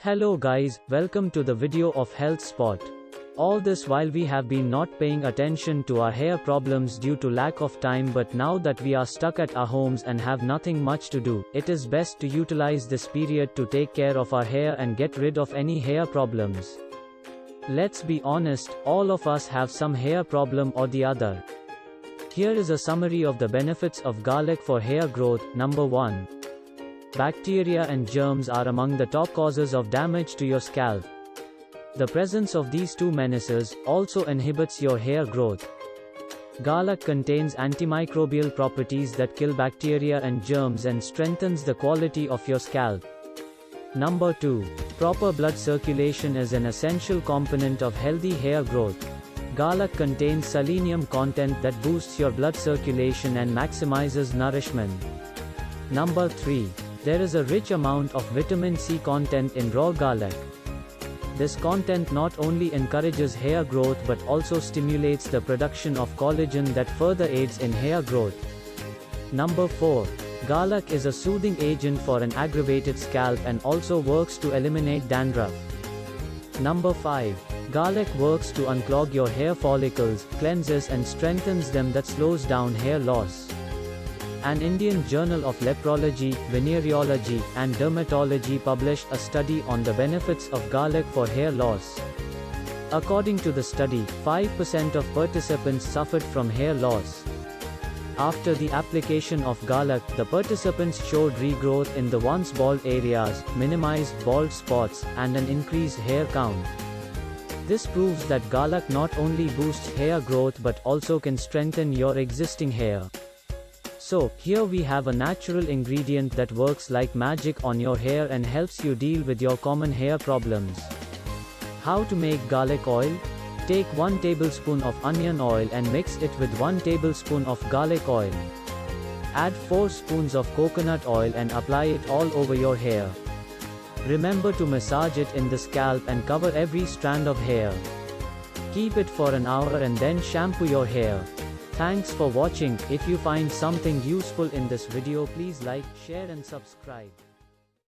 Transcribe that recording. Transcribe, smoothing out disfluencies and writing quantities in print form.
Hello guys, welcome to the video of Health Spot. All this while we have been not paying attention to our hair problems due to lack of time, but now that we are stuck at our homes and have nothing much to do, it is best to utilize this period to take care of our hair and get rid of any hair problems. Let's be honest, all of us have some hair problem or the other. Here is a summary of the benefits of garlic for hair growth. Number 1. Bacteria and germs are among the top causes of damage to your scalp. The presence of these two menaces also inhibits your hair growth. Garlic contains antimicrobial properties that kill bacteria and germs and strengthens the quality of your scalp. Number 2. Proper blood circulation is an essential component of healthy hair growth. Garlic contains selenium content that boosts your blood circulation and maximizes nourishment. Number 3. There is a rich amount of vitamin C content in raw garlic. This content not only encourages hair growth but also stimulates the production of collagen that further aids in hair growth. Number 4. Garlic is a soothing agent for an aggravated scalp and also works to eliminate dandruff. Number 5. Garlic works to unclog your hair follicles, cleanses and strengthens them, that slows down hair loss. An Indian Journal of Leprology, Venereology, and Dermatology published a study on the benefits of garlic for hair loss. According to the study, 5% of participants suffered from hair loss. After the application of garlic, the participants showed regrowth in the once bald areas, minimized bald spots, and an increased hair count. This proves that garlic not only boosts hair growth but also can strengthen your existing hair. So, here we have a natural ingredient that works like magic on your hair and helps you deal with your common hair problems. How to make garlic oil? Take 1 tablespoon of onion oil and mix it with 1 tablespoon of garlic oil. Add 4 spoons of coconut oil and apply it all over your hair. Remember to massage it in the scalp and cover every strand of hair. Keep it for an hour and then shampoo your hair. Thanks for watching. If you find something useful in this video, please like, share and subscribe.